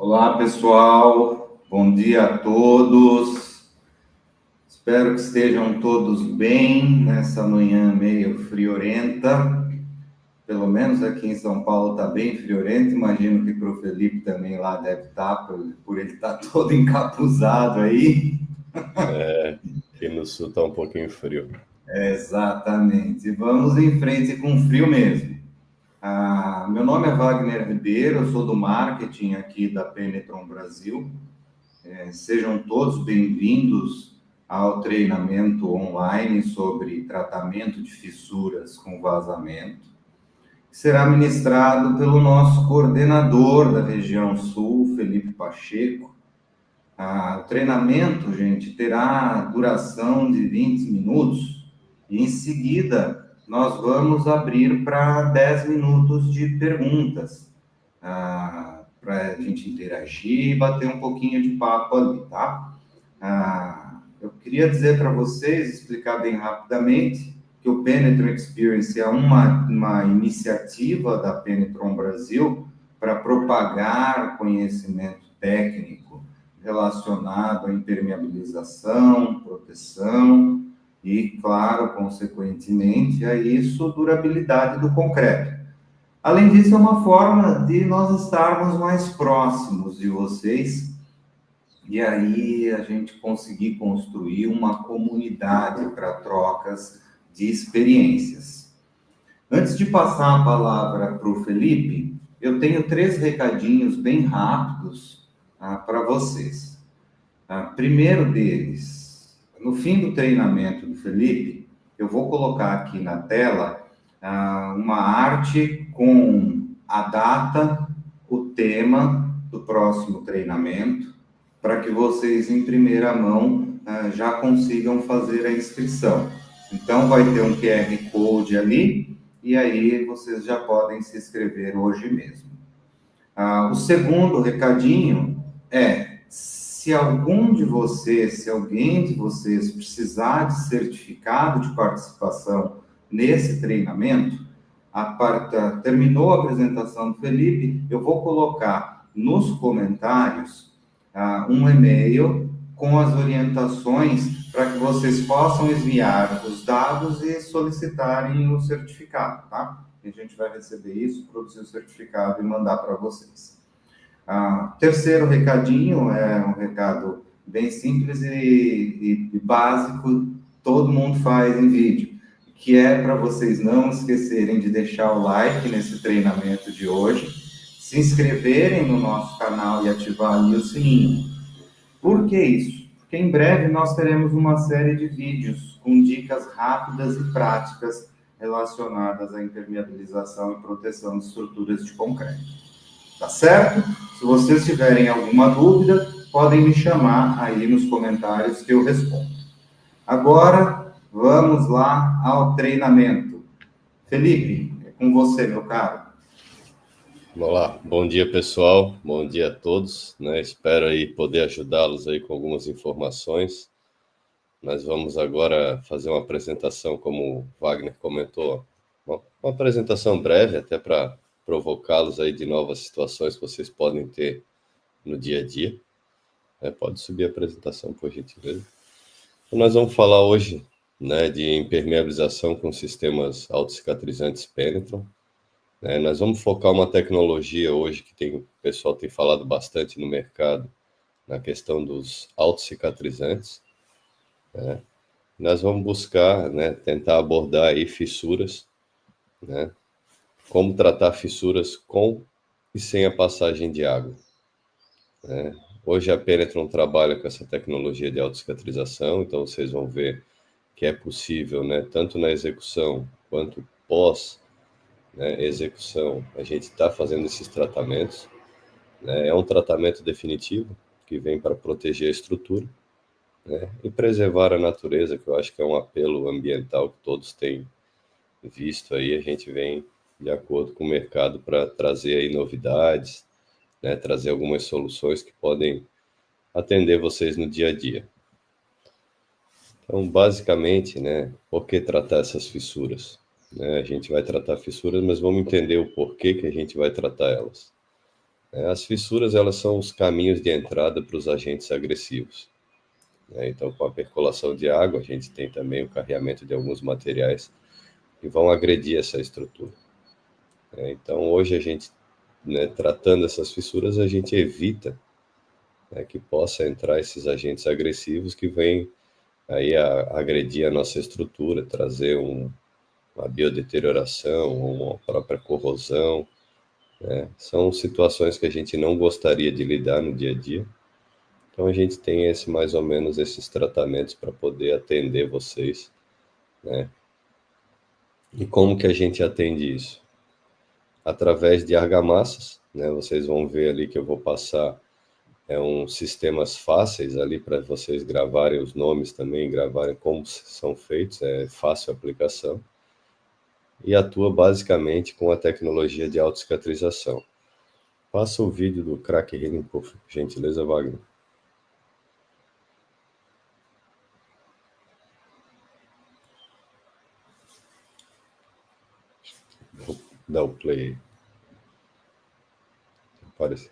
Olá, pessoal. Bom dia a todos. Espero que estejam todos bem nessa manhã meio friorenta. Pelo menos aqui em São Paulo está bem friorento. Imagino que para o Felipe também lá deve estar, por ele estar todo encapuzado aí. Aqui no sul tá um pouquinho frio. Exatamente. Vamos em frente com frio mesmo. Meu nome é Wagner Ribeiro, eu sou do marketing aqui da Penetron Brasil. Sejam todos bem-vindos ao treinamento online sobre tratamento de fissuras com vazamento, que será ministrado pelo nosso coordenador da região sul, Felipe Pacheco. O treinamento, gente, terá duração de 20 minutos e, em seguida, nós vamos abrir para 10 minutos de perguntas, para a gente interagir e bater um pouquinho de papo ali, tá? Eu queria dizer para vocês, explicar bem rapidamente, que o Penetron Experience é uma iniciativa da Penetron Brasil para propagar conhecimento técnico relacionado à impermeabilização, proteção e, claro, consequentemente, a isso, durabilidade do concreto. Além disso, é uma forma de nós estarmos mais próximos de vocês e aí a gente conseguir construir uma comunidade para trocas de experiências. Antes de passar a palavra para o Felipe, eu tenho 3 recadinhos bem rápidos para vocês. Primeiro deles, no fim do treinamento do Felipe, eu vou colocar aqui na tela uma arte com a data, o tema do próximo treinamento, para que vocês, em primeira mão, já consigam fazer a inscrição. Então, vai ter um QR Code ali, e aí vocês já podem se inscrever hoje mesmo. O segundo recadinho é, se alguém de vocês precisar de certificado de participação nesse treinamento, terminou a apresentação do Felipe, eu vou colocar nos comentários um e-mail com as orientações para que vocês possam enviar os dados e solicitarem o certificado, tá? A gente vai receber isso, produzir o certificado e mandar para vocês. Terceiro recadinho é um recado bem simples e básico, todo mundo faz em vídeo, que é para vocês não esquecerem de deixar o like nesse treinamento de hoje, se inscreverem no nosso canal e ativar ali o sininho. Por que isso? Porque em breve nós teremos uma série de vídeos com dicas rápidas e práticas relacionadas à impermeabilização e proteção de estruturas de concreto. Tá certo? Se vocês tiverem alguma dúvida, podem me chamar aí nos comentários que eu respondo. Agora, vamos lá ao treinamento. Felipe, é com você, meu caro. Vamos lá. Bom dia, pessoal. Bom dia a todos, né? Espero aí poder ajudá-los aí com algumas informações. Nós vamos agora fazer uma apresentação, como o Wagner comentou, uma apresentação breve, até para provocá-los aí de novas situações que vocês podem ter no dia a dia. Pode subir a apresentação, por gentileza. Então, nós vamos falar hoje, né, de impermeabilização com sistemas autocicatrizantes Penetron. Nós vamos focar uma tecnologia hoje que o pessoal tem falado bastante no mercado, na questão dos autocicatrizantes. Nós vamos buscar, tentar abordar aí fissuras, como tratar fissuras com e sem a passagem de água. Hoje a Penetron trabalha com essa tecnologia de autocicatrização, então vocês vão ver que é possível, tanto na execução quanto pós execução, a gente está fazendo esses tratamentos. É um tratamento definitivo que vem para proteger a estrutura, e preservar a natureza, que eu acho que é um apelo ambiental que todos têm visto aí. A gente vem de acordo com o mercado para trazer aí novidades, trazer algumas soluções que podem atender vocês no dia a dia. Então, basicamente, por que tratar essas fissuras? A gente vai tratar fissuras, mas vamos entender o porquê que a gente vai tratar elas. As fissuras, elas são os caminhos de entrada para os agentes agressivos. Então, com a percolação de água, a gente tem também o carreamento de alguns materiais que vão agredir essa estrutura. Então, hoje a gente, tratando essas fissuras, a gente evita que possa entrar esses agentes agressivos que vêm aí a agredir a nossa estrutura, trazer uma biodeterioração, uma própria corrosão. São situações que a gente não gostaria de lidar no dia a dia. Então a gente tem mais ou menos esses tratamentos para poder atender vocês, né? E como que a gente atende isso? Através de argamassas, né? Vocês vão ver ali que eu vou passar uns sistemas fáceis ali para vocês gravarem os nomes também, gravarem como são feitos, é fácil a aplicação. E atua basicamente com a tecnologia de autocicatrização. Passa o vídeo do crack healing, por gentileza, Wagner. Vou dar o play aí. Aparece.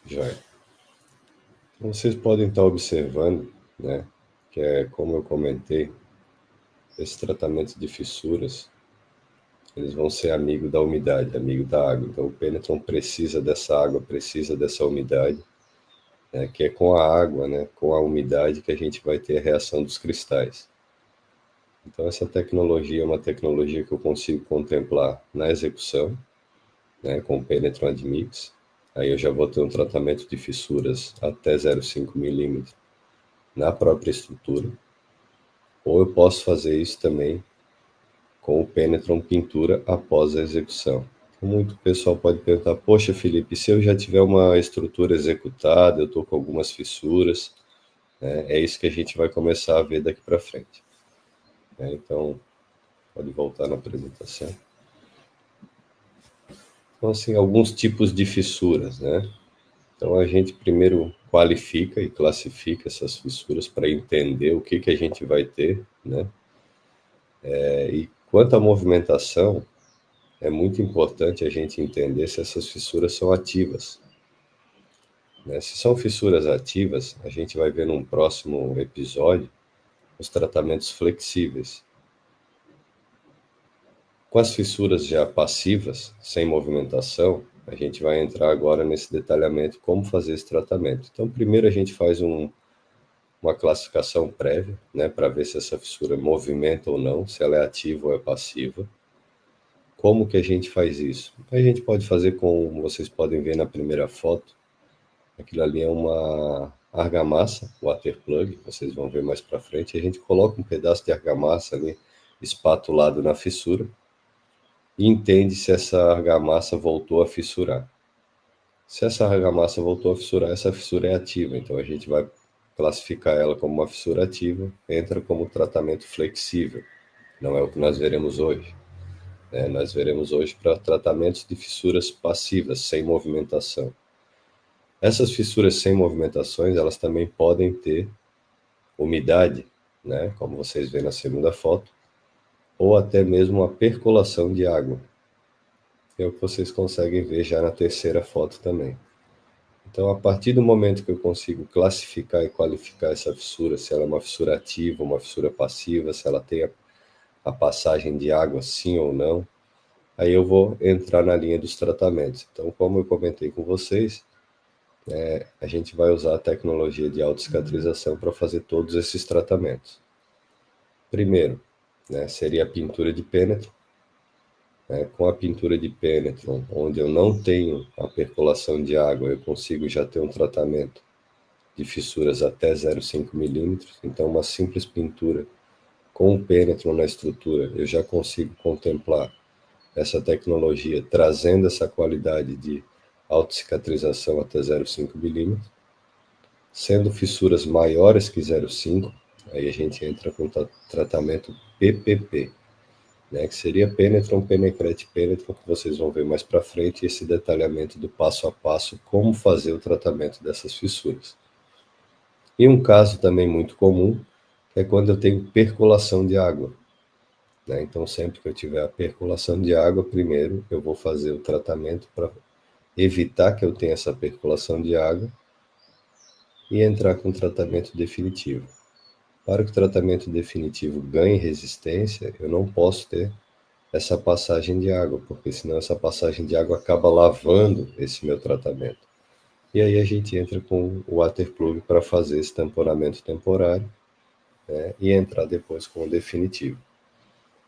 Já é. Então, vocês podem estar observando, né, que como eu comentei, esses tratamentos de fissuras, eles vão ser amigo da umidade, amigo da água. Então o Penetron precisa dessa água, precisa dessa umidade, que é com a água, com a umidade que a gente vai ter a reação dos cristais. Então essa tecnologia é uma tecnologia que eu consigo contemplar na execução, com o Penetron Admix. Aí eu já vou ter um tratamento de fissuras até 0,5 milímetros na própria estrutura. Ou eu posso fazer isso também com o Penetron pintura após a execução. Muito pessoal pode perguntar, poxa, Felipe, se eu já tiver uma estrutura executada, eu estou com algumas fissuras, é isso que a gente vai começar a ver daqui para frente. Então, pode voltar na apresentação. Então, assim, alguns tipos de fissuras, Então, a gente primeiro qualifica e classifica essas fissuras para entender o que a gente vai ter, E quanto à movimentação, é muito importante a gente entender se essas fissuras são ativas. Se são fissuras ativas, a gente vai ver num próximo episódio os tratamentos flexíveis. Com as fissuras já passivas, sem movimentação, a gente vai entrar agora nesse detalhamento como fazer esse tratamento. Então, primeiro a gente faz uma classificação prévia, para ver se essa fissura movimenta ou não, se ela é ativa ou é passiva. Como que a gente faz isso? A gente pode fazer como vocês podem ver na primeira foto. Aquilo ali é uma argamassa, water plug, vocês vão ver mais para frente. A gente coloca um pedaço de argamassa ali, espatulado na fissura, e entende se essa argamassa voltou a fissurar. Se essa argamassa voltou a fissurar, essa fissura é ativa, então a gente vai classificar ela como uma fissura ativa, entra como tratamento flexível. Não é o que nós veremos hoje. Nós veremos hoje para tratamentos de fissuras passivas, sem movimentação. Essas fissuras sem movimentações, elas também podem ter umidade, como vocês veem na segunda foto, ou até mesmo uma percolação de água. É o que vocês conseguem ver já na terceira foto também. Então, a partir do momento que eu consigo classificar e qualificar essa fissura, se ela é uma fissura ativa, uma fissura passiva, se ela tem a passagem de água sim ou não, aí eu vou entrar na linha dos tratamentos. Então, como eu comentei com vocês, a gente vai usar a tecnologia de autocicatrização para fazer todos esses tratamentos. Primeiro, seria a pintura de Penetron. Com a pintura de Penetron, onde eu não tenho a percolação de água, eu consigo já ter um tratamento de fissuras até 0,5 milímetros. Então, uma simples pintura com o Penetron na estrutura, eu já consigo contemplar essa tecnologia, trazendo essa qualidade de autocicatrização até 0,5 milímetros. Sendo fissuras maiores que 0,5, aí a gente entra com tratamento PPP, que seria Penetron, Penecrete, Penetron, que vocês vão ver mais para frente, esse detalhamento do passo a passo, como fazer o tratamento dessas fissuras. E um caso também muito comum, é quando eu tenho percolação de água. né? Então, sempre que eu tiver a percolação de água, primeiro eu vou fazer o tratamento para evitar que eu tenha essa percolação de água e entrar com o tratamento definitivo. Para que o tratamento definitivo ganhe resistência, eu não posso ter essa passagem de água, porque senão essa passagem de água acaba lavando esse meu tratamento. E aí a gente entra com o waterplug para fazer esse tamponamento temporário, né, e entrar depois com o definitivo.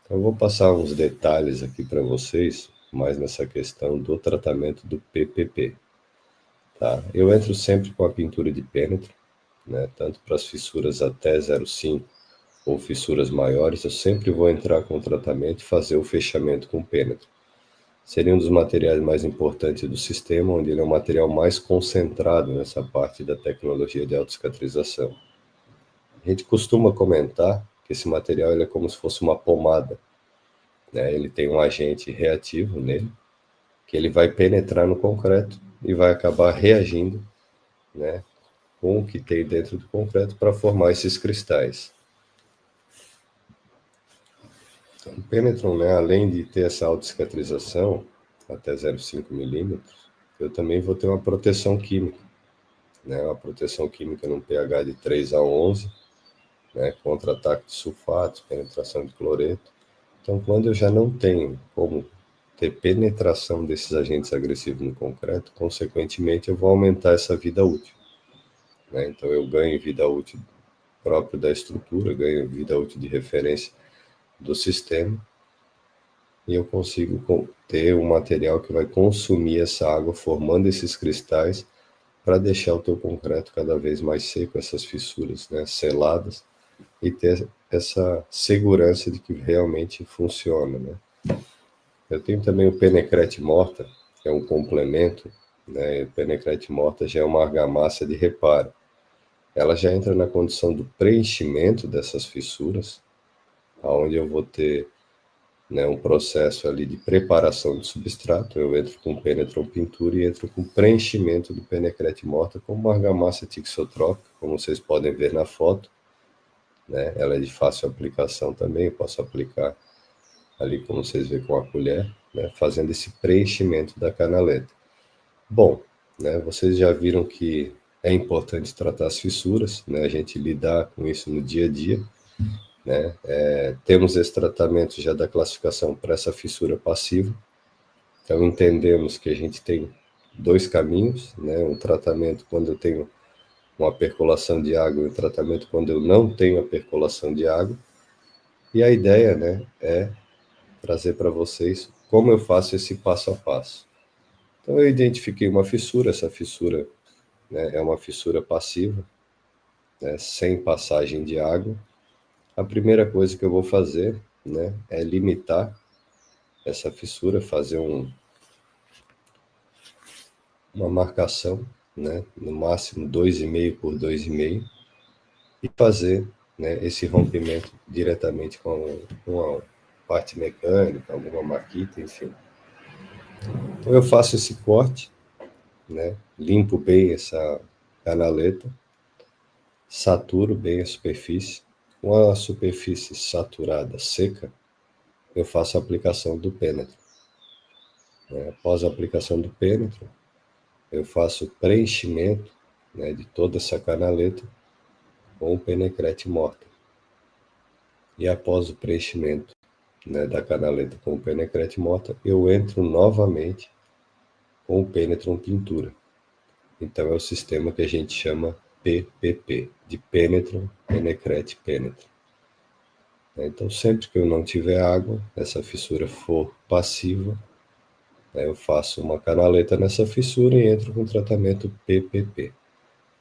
Então, eu vou passar uns detalhes aqui para vocês, mais nessa questão do tratamento do PPP. Tá? Eu entro sempre com a pintura de pênetro, né, tanto para as fissuras até 0,5 ou fissuras maiores, eu sempre vou entrar com o tratamento e fazer o fechamento com pênetro. Seria um dos materiais mais importantes do sistema, onde ele é um material mais concentrado nessa parte da tecnologia de autocicatrização. A gente costuma comentar que esse material ele é como se fosse uma pomada, né? Ele tem um agente reativo nele, que ele vai penetrar no concreto e vai acabar reagindo, né, com o que tem dentro do concreto para formar esses cristais. Então, o Penetron, né, além de ter essa autocicatrização até 0,5 milímetros, eu também vou ter uma proteção química, né, uma proteção química num pH de 3 a 11, né, contra ataque de sulfatos, penetração de cloreto. Então, quando eu já não tenho como ter penetração desses agentes agressivos no concreto, consequentemente, eu vou aumentar essa vida útil, né? Então, eu ganho vida útil próprio da estrutura, ganho vida útil de referência do sistema, e eu consigo ter um material que vai consumir essa água, formando esses cristais, para deixar o teu concreto cada vez mais seco, essas fissuras, né, seladas, e ter essa segurança de que realmente funciona, né? Eu tenho também o Penecrete Morta, que é um complemento, né? O Penecrete Morta já é uma argamassa de reparo. Ela já entra na condição do preenchimento dessas fissuras, onde eu vou ter, né, um processo ali de preparação de substrato. Eu entro com Penetron pintura e entro com preenchimento do Penecrete Morta com uma argamassa tixotrópica, como vocês podem ver na foto, né? Ela é de fácil aplicação também, eu posso aplicar ali, como vocês veem, com a colher, né, fazendo esse preenchimento da canaleta. Bom, né, vocês já viram que é importante tratar as fissuras, né, a gente lidar com isso no dia a dia, né? Temos esse tratamento já da classificação para essa fissura passiva. Então, entendemos que a gente tem dois caminhos, né? Um tratamento quando eu tenho uma percolação de água e um tratamento quando eu não tenho a percolação de água. E a ideia, né, é trazer para vocês como eu faço esse passo a passo. Então, eu identifiquei uma fissura, essa fissura, né, é uma fissura passiva, né, sem passagem de água. A primeira coisa que eu vou fazer, né, é limitar essa fissura, fazer uma marcação, né, no máximo 2,5 por 2,5, e fazer, né, esse rompimento diretamente com a parte mecânica, alguma maquita, enfim. Então eu faço esse corte, né, limpo bem essa canaleta, saturo bem a superfície. Com a superfície saturada, seca, eu faço a aplicação do pênetro. Após a aplicação do pênetro, eu faço o preenchimento, né, de toda essa canaleta com o Penecrete Morta. E após o preenchimento, né, da canaleta com o Penecrete Morta, eu entro novamente com o Penetron Pintura. Então é o sistema que a gente chama PPP, de Penetron, Penecrete, Penetron. Então sempre que eu não tiver água, essa fissura for passiva, eu faço uma canaleta nessa fissura e entro com o tratamento PPP,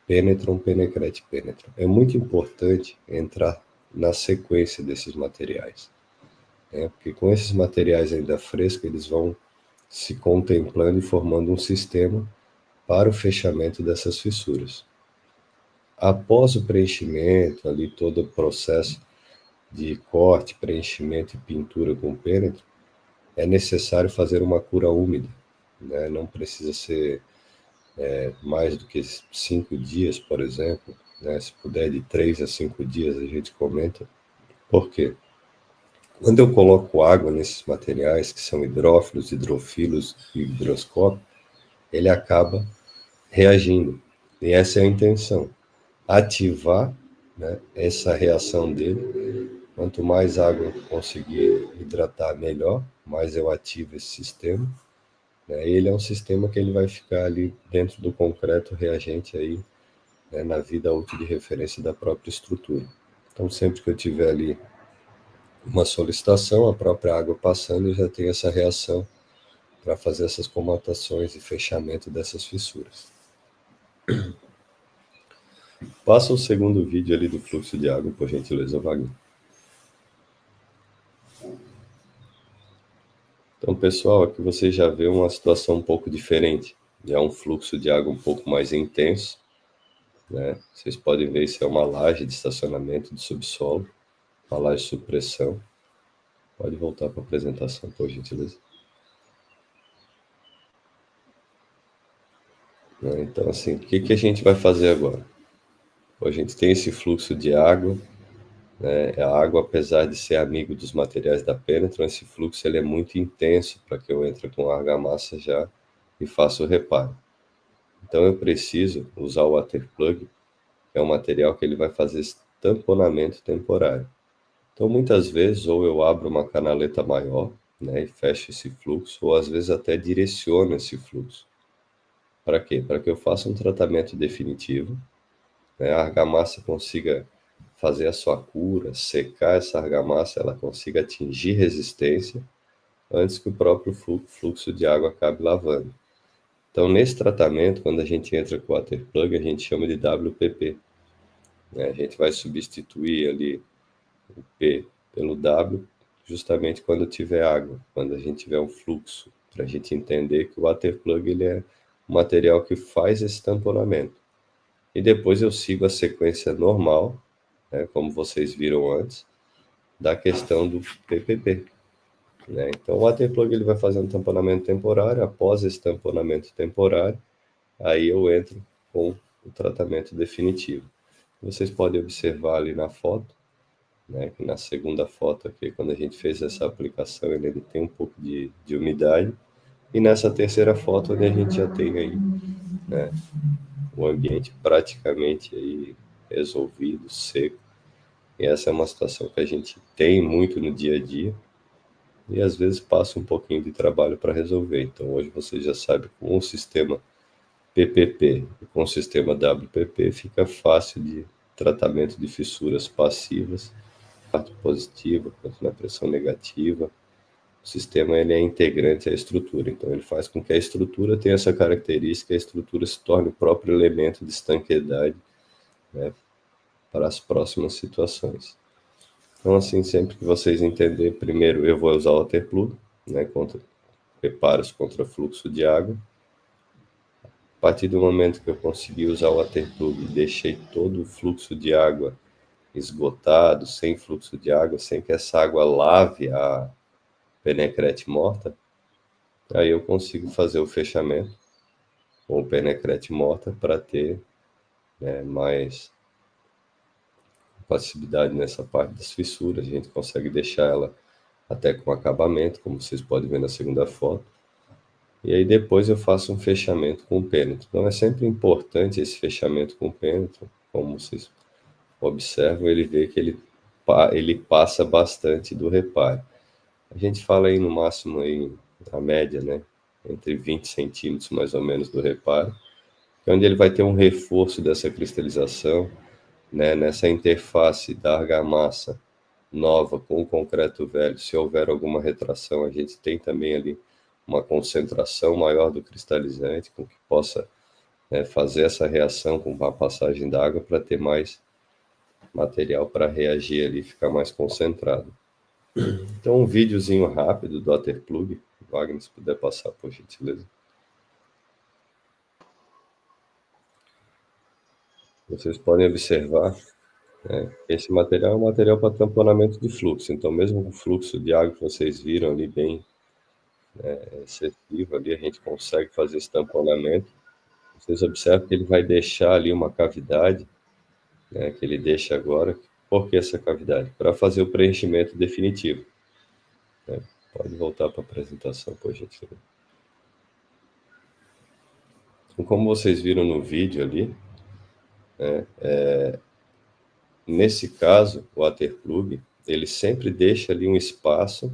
Penetron, Penecrete, Penetron. É muito importante entrar na sequência desses materiais, porque com esses materiais ainda frescos, eles vão se contemplando e formando um sistema para o fechamento dessas fissuras. Após o preenchimento, ali todo o processo de corte, preenchimento e pintura com pênetro, é necessário fazer uma cura úmida, né? Não precisa ser mais do que 5 dias, por exemplo, né? Se puder de 3 a 5 dias, a gente comenta. Por quê? Quando eu coloco água nesses materiais, que são hidrófilos, hidrofilos e higroscópio, ele acaba reagindo. E essa é a intenção, ativar, né, essa reação dele. Quanto mais água eu conseguir hidratar, melhor, mais eu ativo esse sistema. Né? Ele é um sistema que ele vai ficar ali dentro do concreto reagente aí, né, na vida útil de referência da própria estrutura. Então, sempre que eu tiver ali uma solicitação, a própria água passando, eu já tenho essa reação para fazer essas comatações e fechamento dessas fissuras. Passa o segundo vídeo ali do fluxo de água, por gentileza, Wagner. Então, pessoal, aqui você já vê uma situação um pouco diferente. É um fluxo de água um pouco mais intenso, né? Vocês podem ver, isso é uma laje de estacionamento de subsolo, uma laje de supressão. Pode voltar para a apresentação, por gentileza. Então, assim, o que a gente vai fazer agora? A gente tem esse fluxo de água, né? A água, apesar de ser amigo dos materiais da Penetron, esse fluxo ele é muito intenso para que eu entre com a argamassa já e faça o reparo. Então, eu preciso usar o water plug, que é um material que ele vai fazer tamponamento temporário. Então, muitas vezes, ou eu abro uma canaleta maior, né, e fecho esse fluxo, ou às vezes até direciono esse fluxo. Para quê? Para que eu faça um tratamento definitivo, né, a argamassa consiga fazer a sua cura, secar essa argamassa, ela consiga atingir resistência antes que o próprio fluxo de água acabe lavando. Então, nesse tratamento, quando a gente entra com o water plug, a gente chama de WPP. Né? A gente vai substituir ali o P pelo W, justamente quando tiver água, quando a gente tiver um fluxo, para a gente entender que o water plug ele é um material que faz esse tamponamento. E depois eu sigo a sequência normal, né, como vocês viram antes, da questão do PPP. Né? Então, o water plug ele vai fazer um tamponamento temporário. Após esse tamponamento temporário, aí eu entro com o tratamento definitivo. Vocês podem observar ali na foto, né, que na segunda foto aqui, quando a gente fez essa aplicação, ele tem um pouco de umidade. E nessa terceira foto, onde a gente já tem aí, né, o ambiente praticamente aí resolvido, seco. E essa é uma situação que a gente tem muito no dia a dia e às vezes passa um pouquinho de trabalho para resolver. Então hoje você já sabe que com o sistema PPP e com o sistema WPP fica fácil de tratamento de fissuras passivas, parte positiva, quanto na pressão negativa. O sistema ele é integrante à estrutura, então ele faz com que a estrutura tenha essa característica, a estrutura se torne o próprio elemento de estanqueidade, né, para as próximas situações. Então, assim, sempre que vocês entenderem, primeiro eu vou usar o water plug, né, contra reparos contra fluxo de água. A partir do momento que eu consegui usar o water plug e deixei todo o fluxo de água esgotado, sem fluxo de água, sem que essa água lave a penecrete morta, aí eu consigo fazer o fechamento com o penecrete morta para ter, né, mais facilidade nessa parte das fissuras. A gente consegue deixar ela até com acabamento, como vocês podem ver na segunda foto. E aí depois eu faço um fechamento com o pênetro. Então é sempre importante esse fechamento com o pênetro, como vocês observam, ele vê que ele passa bastante do reparo. A gente fala aí no máximo aí, a média, né, entre 20 centímetros mais ou menos do reparo, que é onde ele vai ter um reforço dessa cristalização, né, nessa interface da argamassa nova com o concreto velho. Se houver alguma retração, a gente tem também ali uma concentração maior do cristalizante, com que possa, né, fazer essa reação com a passagem d'água para ter mais material para reagir ali, ficar mais concentrado. Então, um videozinho rápido do water plug. Wagner, se puder passar, por gentileza. Vocês podem observar, né, esse material é um material para tamponamento de fluxo. Então, mesmo com o fluxo de água que vocês viram ali bem, excessivo, ali a gente consegue fazer esse tamponamento. Vocês observam que ele vai deixar ali uma cavidade, né, que ele deixa agora. Por que essa cavidade? Para fazer o preenchimento definitivo. Pode voltar para a apresentação, por gentileza. Então, como vocês viram no vídeo ali, nesse caso, o Waterplug, ele sempre deixa ali um espaço,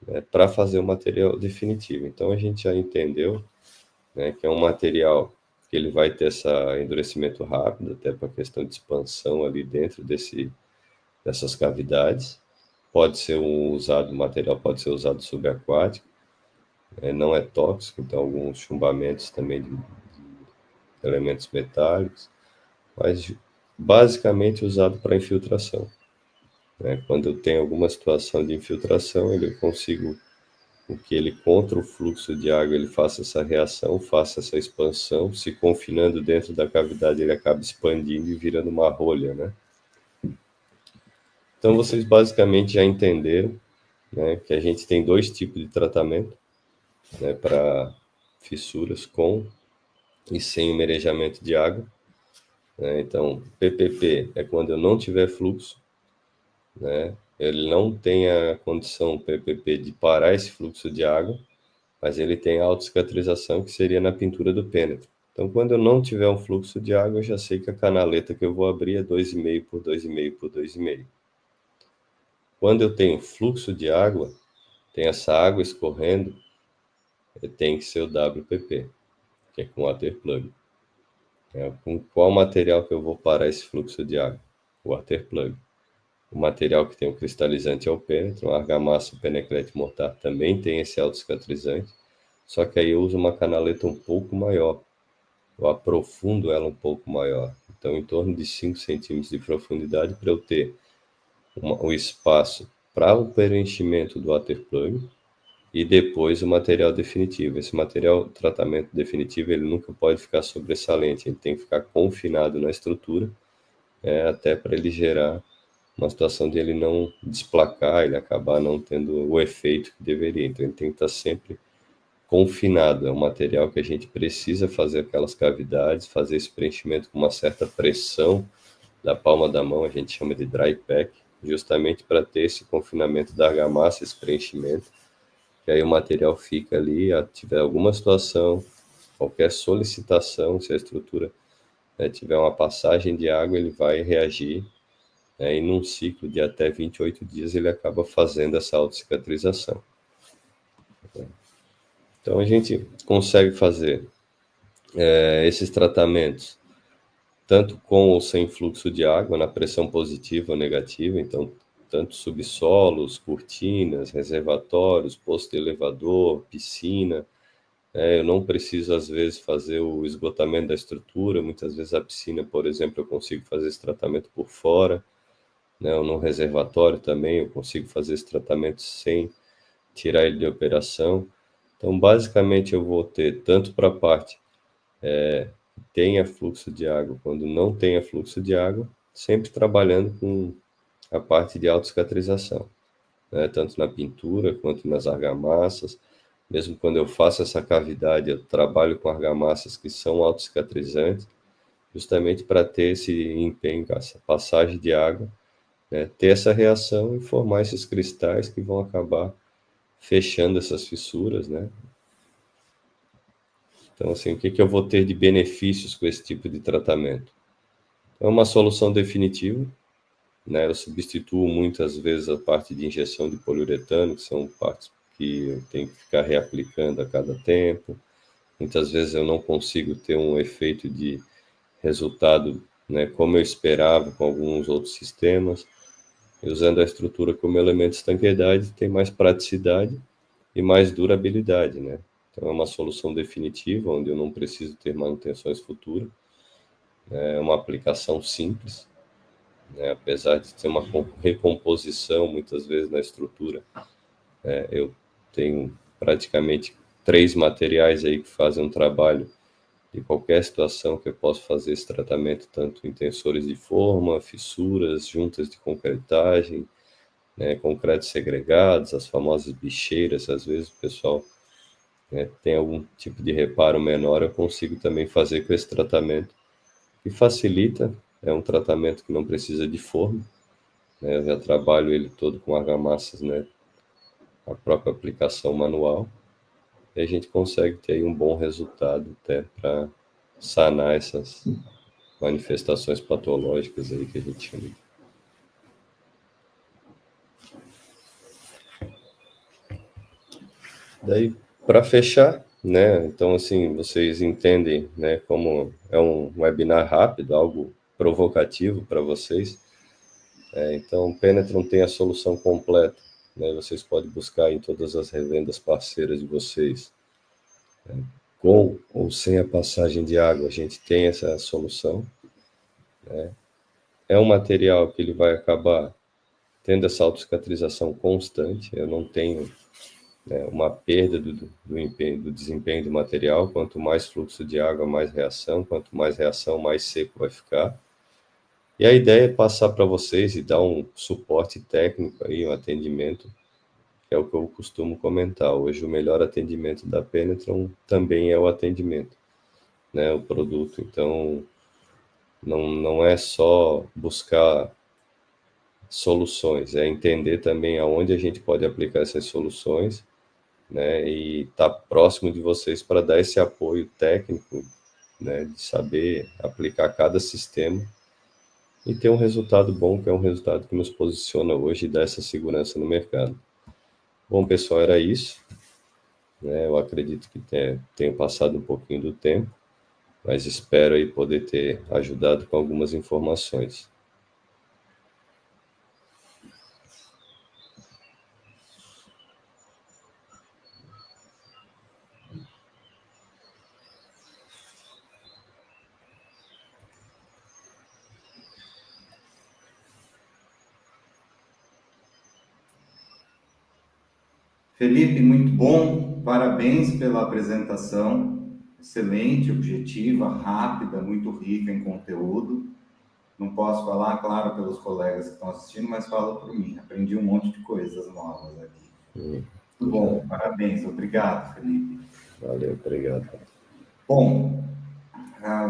né, para fazer o material definitivo. Então, a gente já entendeu, né, que é um material que ele vai ter esse endurecimento rápido, até para a questão de expansão ali dentro dessas cavidades. Pode ser usado, o material pode ser usado subaquático, não é tóxico, então alguns chumbamentos também de elementos metálicos, mas basicamente usado para infiltração. Quando eu tenho alguma situação de infiltração, eu consigo que ele, contra o fluxo de água, ele faça essa reação, faça essa expansão, se confinando dentro da cavidade, ele acaba expandindo e virando uma rolha, né? Então, vocês basicamente já entenderam, né, que a gente tem dois tipos de tratamento, né, para fissuras com e sem merejamento de água. Então, PPP é quando eu não tiver fluxo, né? Ele não tem a condição, PPP, de parar esse fluxo de água, mas ele tem a autocicatrização, que seria na pintura do pênetro. Então, quando eu não tiver um fluxo de água, eu já sei que a canaleta que eu vou abrir é 2,5 por 2,5 por 2,5. Quando eu tenho fluxo de água, tem essa água escorrendo, tem que ser o WPP, que é com Waterplug. Com qual material que eu vou parar esse fluxo de água? O Waterplug. O material que tem o cristalizante é o pênetro, a argamassa, o peneclete mortar também tem esse autocicatrizante, só que aí eu uso uma canaleta um pouco maior, eu aprofundo ela um pouco maior, então em torno de 5 centímetros de profundidade, para eu ter o espaço para o preenchimento do Waterplug e depois o material definitivo. Esse material, tratamento definitivo, ele nunca pode ficar sobressalente, ele tem que ficar confinado na estrutura, até para ele gerar uma situação de ele não desplacar, ele acabar não tendo o efeito que deveria. Então, ele tem que estar sempre confinado. É um material que a gente precisa fazer aquelas cavidades, fazer esse preenchimento com uma certa pressão da palma da mão, a gente chama de dry pack, justamente para ter esse confinamento da argamassa, esse preenchimento, que aí o material fica ali, tiver alguma situação, qualquer solicitação, se a estrutura tiver uma passagem de água, ele vai reagir, e num ciclo de até 28 dias ele acaba fazendo essa autocicatrização. Então a gente consegue fazer esses tratamentos tanto com ou sem fluxo de água, na pressão positiva ou negativa, então tanto subsolos, cortinas, reservatórios, posto de elevador, piscina. Eu não preciso, às vezes, fazer o esgotamento da estrutura, muitas vezes a piscina, por exemplo, eu consigo fazer esse tratamento por fora, ou no reservatório também eu consigo fazer esse tratamento sem tirar ele de operação. Então, basicamente, eu vou ter tanto para a parte que tenha fluxo de água, quando não tenha fluxo de água, sempre trabalhando com a parte de autocicatrização, tanto na pintura quanto nas argamassas. Mesmo quando eu faço essa cavidade, eu trabalho com argamassas que são autocicatrizantes, justamente para ter esse empenho, essa passagem de água, ter essa reação e formar esses cristais que vão acabar fechando essas fissuras, né? Então, assim, o que eu vou ter de benefícios com esse tipo de tratamento? É uma solução definitiva, né? Eu substituo muitas vezes a parte de injeção de poliuretano, que são partes que eu tenho que ficar reaplicando a cada tempo. Muitas vezes eu não consigo ter um efeito de resultado, né, como eu esperava com alguns outros sistemas. E usando a estrutura como elemento de estanqueidade, tem mais praticidade e mais durabilidade, né? Então é uma solução definitiva, onde eu não preciso ter manutenções futuras. É uma aplicação simples, apesar de ter uma recomposição muitas vezes na estrutura. Eu tenho praticamente 3 materiais aí que fazem um trabalho de qualquer situação que eu posso fazer esse tratamento, tanto em tensores de forma, fissuras, juntas de concretagem, concretos segregados, as famosas bicheiras. Às vezes o pessoal tem algum tipo de reparo menor, eu consigo também fazer com esse tratamento, que facilita, é um tratamento que não precisa de forma, eu já trabalho ele todo com argamassas, a própria aplicação manual, e a gente consegue ter aí um bom resultado até para sanar essas manifestações patológicas aí que a gente chama. Daí, para fechar, né? Então, assim, vocês entendem, né, como é um webinar rápido, algo provocativo para vocês. Então, Penetron tem a solução completa, né? Vocês podem buscar em todas as revendas parceiras de vocês. Com ou sem a passagem de água, a gente tem essa solução. É um material que ele vai acabar tendo essa autocicatrização constante. Eu não tenho uma perda do desempenho do material. Quanto mais fluxo de água, mais reação. Quanto mais reação, mais seco vai ficar. E a ideia é passar para vocês e dar um suporte técnico aí, um atendimento, que é o que eu costumo comentar. Hoje o melhor atendimento da Penetron também é o atendimento, né, o produto. Então, não é só buscar soluções, é entender também aonde a gente pode aplicar essas soluções, né, e estar próximo de vocês para dar esse apoio técnico, né, de saber aplicar cada sistema e ter um resultado bom, que é um resultado que nos posiciona hoje e dá essa segurança no mercado. Bom, pessoal, era isso. Eu acredito que tenho passado um pouquinho do tempo, mas espero aí poder ter ajudado com algumas informações. Felipe, muito bom, parabéns pela apresentação, excelente, objetiva, rápida, muito rica em conteúdo. Não posso falar, claro, pelos colegas que estão assistindo, mas falo por mim, aprendi um monte de coisas novas aqui. Muito bom, parabéns, obrigado, Felipe. Valeu, obrigado. Bom,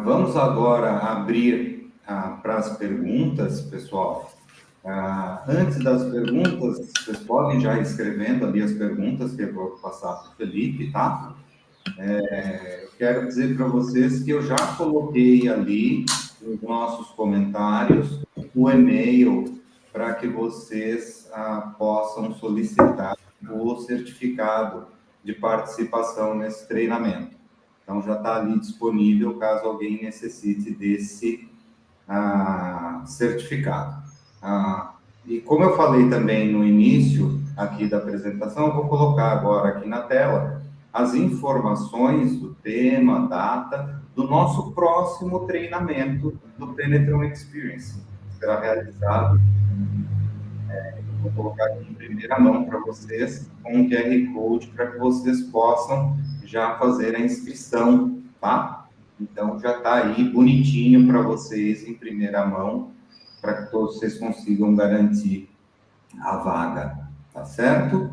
vamos agora abrir para as perguntas, pessoal. Antes das perguntas, vocês podem já ir escrevendo ali as perguntas que eu vou passar para o Felipe, tá? Eu quero dizer para vocês que eu já coloquei ali nos nossos comentários o e-mail para que vocês possam solicitar o certificado de participação nesse treinamento. Então, já está ali disponível caso alguém necessite desse certificado. E como eu falei também no início aqui da apresentação, eu vou colocar agora aqui na tela as informações do tema, data, do nosso próximo treinamento do Penetron Experience. Será realizado, vou colocar aqui em primeira mão para vocês, com um QR Code, para que vocês possam já fazer a inscrição, tá? Então, já está aí bonitinho para vocês em primeira mão, para que todos vocês consigam garantir a vaga, tá certo?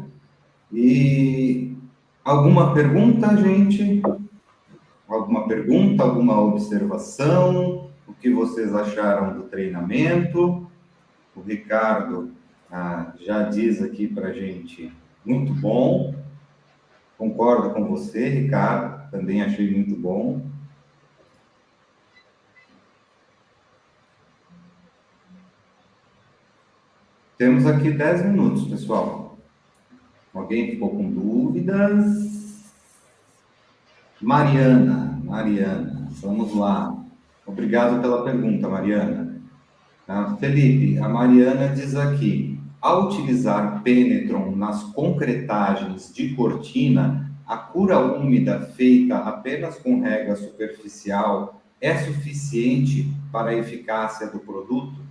E alguma pergunta, gente? Alguma pergunta, alguma observação? O que vocês acharam do treinamento? O Ricardo já diz aqui para a gente, muito bom. Concordo com você, Ricardo, também achei muito bom. Temos aqui 10 minutos, pessoal. Alguém ficou com dúvidas? Mariana, vamos lá. Obrigado pela pergunta, Mariana. Felipe, a Mariana diz aqui, ao utilizar Penetron nas concretagens de cortina, a cura úmida feita apenas com rega superficial é suficiente para a eficácia do produto?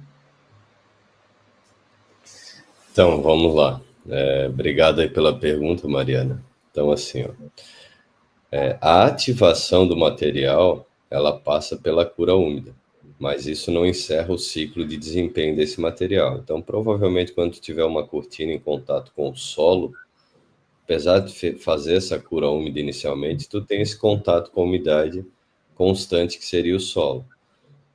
Então, vamos lá. Obrigado aí pela pergunta, Mariana. Então, assim, a ativação do material, ela passa pela cura úmida, mas isso não encerra o ciclo de desempenho desse material. Então, provavelmente, quando tiver uma cortina em contato com o solo, apesar de fazer essa cura úmida inicialmente, tu tem esse contato com a umidade constante, que seria o solo.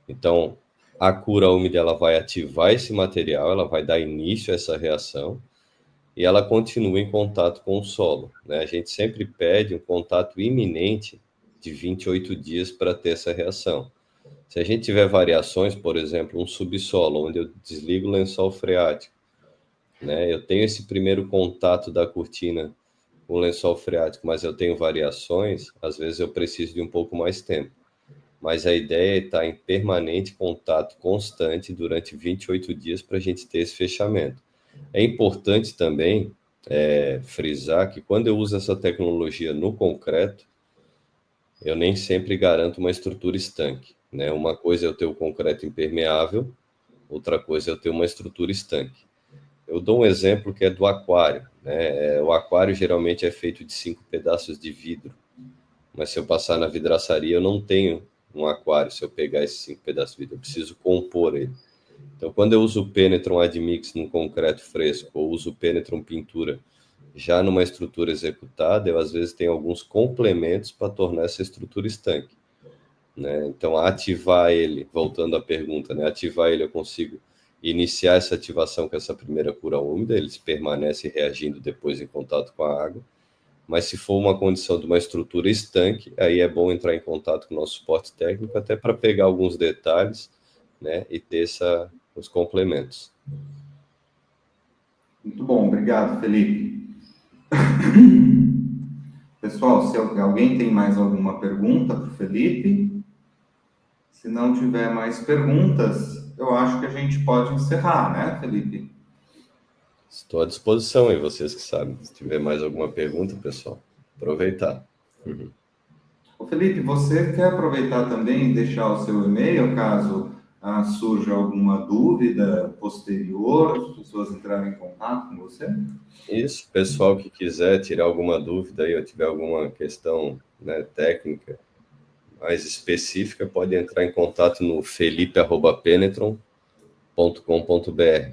Então, a cura úmida ela vai ativar esse material, ela vai dar início a essa reação, e ela continua em contato com o solo, né? A gente sempre pede um contato iminente de 28 dias para ter essa reação. Se a gente tiver variações, por exemplo, um subsolo, onde eu desligo o lençol freático, né? Eu tenho esse primeiro contato da cortina com o lençol freático, mas eu tenho variações, às vezes eu preciso de um pouco mais tempo. Mas a ideia é estar em permanente contato constante durante 28 dias para a gente ter esse fechamento. É importante também frisar que quando eu uso essa tecnologia no concreto, eu nem sempre garanto uma estrutura estanque, né? Uma coisa é eu ter o concreto impermeável, outra coisa é eu ter uma estrutura estanque. Eu dou um exemplo que é do aquário, né? O aquário geralmente é feito de 5 pedaços de vidro, mas se eu passar na vidraçaria, eu não tenho um aquário se eu pegar esses 5 pedaços de vidro, eu preciso compor ele. Então, quando eu uso o Penetron Admix no concreto fresco, ou uso o Penetron Pintura já numa estrutura executada, eu às vezes tenho alguns complementos para tornar essa estrutura estanque, né? Então, ativar ele, voltando à pergunta, né? Ativar ele, eu consigo iniciar essa ativação com essa primeira cura úmida, ele permanece reagindo depois em contato com a água. Mas se for uma condição de uma estrutura estanque, aí é bom entrar em contato com o nosso suporte técnico, até para pegar alguns detalhes, né, e ter os complementos. Muito bom, obrigado, Felipe. Pessoal, se alguém tem mais alguma pergunta para o Felipe, se não tiver mais perguntas, eu acho que a gente pode encerrar, né, Felipe? Estou à disposição aí, vocês que sabem. Se tiver mais alguma pergunta, pessoal, aproveitar. Ô, Felipe, você quer aproveitar também e deixar o seu e-mail, caso surja alguma dúvida posterior, as pessoas entrarem em contato com você? Isso, pessoal que quiser tirar alguma dúvida aí, ou tiver alguma questão, né, técnica mais específica, pode entrar em contato no felipe@penetron.com.br.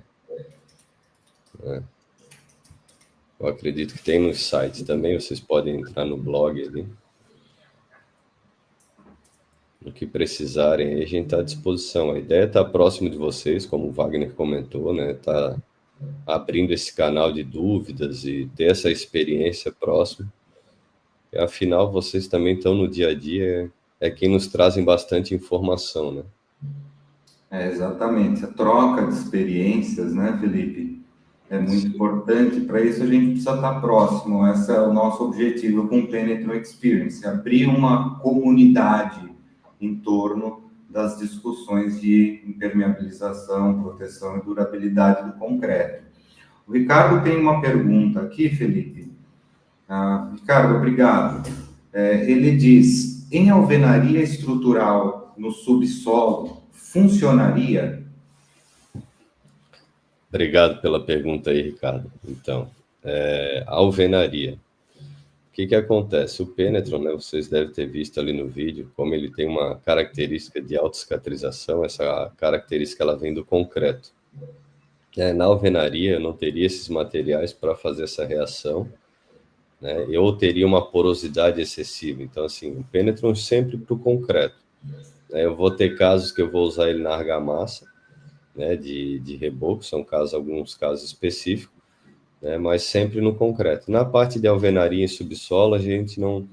Eu acredito que tem nos sites também, vocês podem entrar no blog ali. O que precisarem, aí a gente está à disposição. A ideia é estar próximo de vocês, como o Wagner comentou, né? Tá abrindo esse canal de dúvidas e ter essa experiência próxima. E, afinal, vocês também estão no dia a dia, é quem nos trazem bastante informação, né? Exatamente. A troca de experiências, né, Felipe? É muito importante. Para isso, a gente precisa estar próximo. Esse é o nosso objetivo com o Penetron Experience, abrir uma comunidade em torno das discussões de impermeabilização, proteção e durabilidade do concreto. O Ricardo tem uma pergunta aqui, Felipe. Ricardo, obrigado. Ele diz, em alvenaria estrutural no subsolo, funcionaria? Obrigado pela pergunta aí, Ricardo. Então, alvenaria. O que acontece? O Penetron, né, vocês devem ter visto ali no vídeo, como ele tem uma característica de autocicatrização, essa característica ela vem do concreto. Na alvenaria, eu não teria esses materiais para fazer essa reação, né? Eu teria uma porosidade excessiva. Então, assim, o Penetron sempre para o concreto. Eu vou ter casos que eu vou usar ele na argamassa, né, de reboco, são alguns casos específicos, né, mas sempre no concreto. Na parte de alvenaria em subsolo, a gente não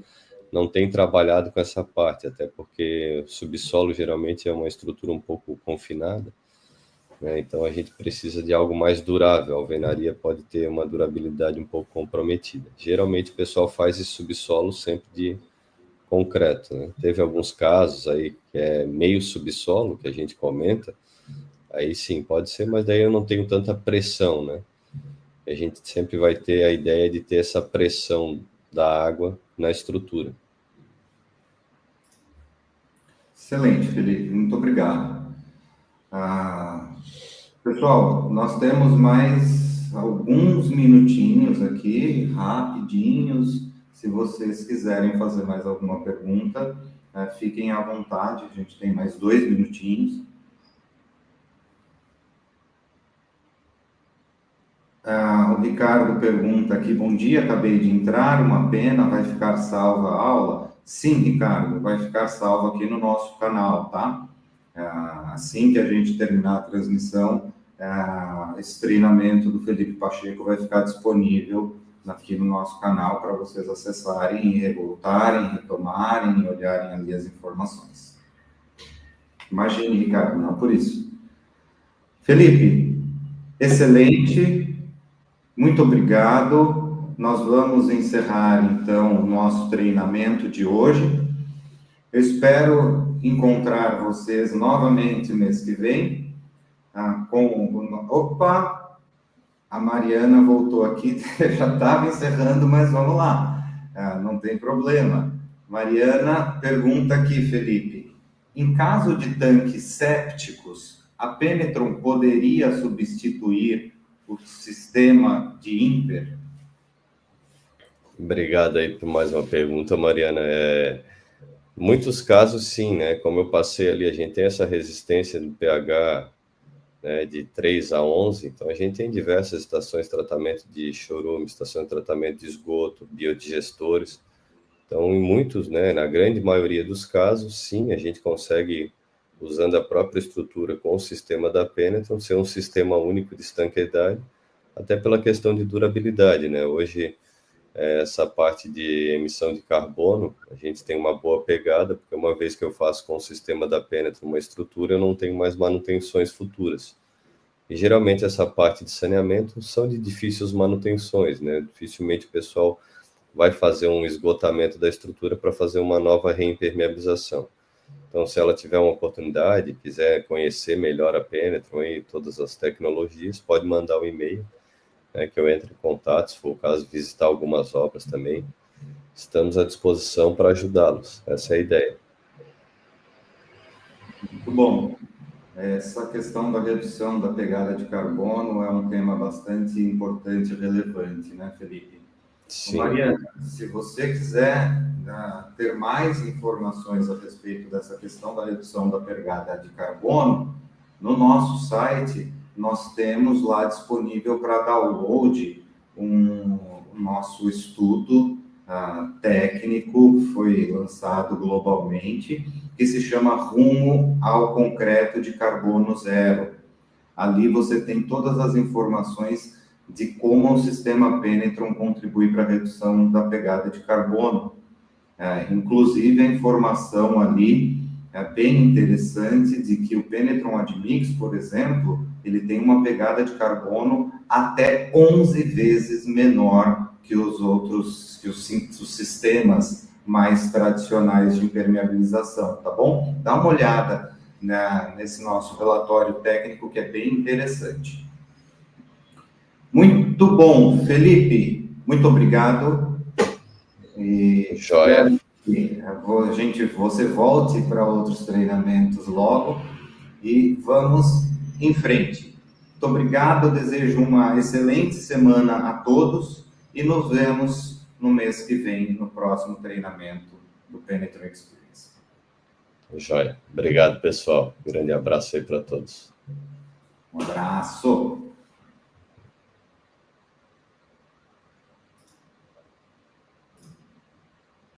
tem trabalhado com essa parte, até porque o subsolo geralmente é uma estrutura um pouco confinada, né, então a gente precisa de algo mais durável. A alvenaria pode ter uma durabilidade um pouco comprometida. Geralmente o pessoal faz esse subsolo sempre de concreto, né? Teve alguns casos aí que é meio subsolo, que a gente comenta, aí sim, pode ser, mas daí eu não tenho tanta pressão, né? A gente sempre vai ter a ideia de ter essa pressão da água na estrutura. Excelente, Felipe. Muito obrigado. Pessoal, nós temos mais alguns minutinhos aqui, rapidinhos. Se vocês quiserem fazer mais alguma pergunta, fiquem à vontade. A gente tem mais 2 minutinhos. O Ricardo pergunta aqui, bom dia, acabei de entrar, uma pena, vai ficar salva a aula? Sim, Ricardo, vai ficar salva aqui no nosso canal, tá? Assim que a gente terminar a transmissão, esse treinamento do Felipe Pacheco vai ficar disponível aqui no nosso canal para vocês acessarem e voltarem, retomarem e olharem ali as informações. Imagine, Ricardo, não por isso. Felipe, excelente, muito obrigado. Nós vamos encerrar, então, o nosso treinamento de hoje. Eu espero encontrar vocês novamente mês que vem. Opa! A Mariana voltou aqui, já estava encerrando, mas vamos lá. Não tem problema. Mariana pergunta aqui, Felipe. Em caso de tanques sépticos, a Penetron poderia substituir o sistema de IMPER? Obrigado aí por mais uma pergunta, Mariana. Muitos casos, sim, né? Como eu passei ali, a gente tem essa resistência do pH, né, de 3 a 11, então a gente tem diversas estações de tratamento de chorume, estação de tratamento de esgoto, biodigestores. Então, em muitos, né, na grande maioria dos casos, sim, a gente consegue, usando a própria estrutura com o sistema da Penetron, ser um sistema único de estanqueidade, até pela questão de durabilidade, né? Hoje, essa parte de emissão de carbono, a gente tem uma boa pegada, porque uma vez que eu faço com o sistema da Penetron uma estrutura, eu não tenho mais manutenções futuras. E geralmente essa parte de saneamento são de difíceis manutenções, né? Dificilmente o pessoal vai fazer um esgotamento da estrutura para fazer uma nova reimpermeabilização. Então, se ela tiver uma oportunidade, quiser conhecer melhor a Penetron e todas as tecnologias, pode mandar um e-mail, né, que eu entre em contato, se for o caso, visitar algumas obras também. Estamos à disposição para ajudá-los. Essa é a ideia. Muito bom. Essa questão da redução da pegada de carbono é um tema bastante importante e relevante, né, Felipe? Sim. Mariana, se você quiser ter mais informações a respeito dessa questão da redução da pegada de carbono, no nosso site nós temos lá disponível para download o nosso estudo técnico, foi lançado globalmente, que se chama Rumo ao Concreto de Carbono Zero. Ali você tem todas as informações de como o sistema Penetron contribui para a redução da pegada de carbono. Inclusive, a informação ali é bem interessante de que o Penetron Admix, por exemplo, ele tem uma pegada de carbono até 11 vezes menor que os outros, que os sistemas mais tradicionais de impermeabilização, tá bom? Dá uma olhada nesse nosso relatório técnico, que é bem interessante. Muito bom, Felipe, muito obrigado. Joia. Você volte para outros treinamentos logo e vamos em frente. Muito obrigado, desejo uma excelente semana a todos e nos vemos no mês que vem, no próximo treinamento do Penetron Experience. Joia. Obrigado, pessoal. Grande abraço aí para todos. Um abraço.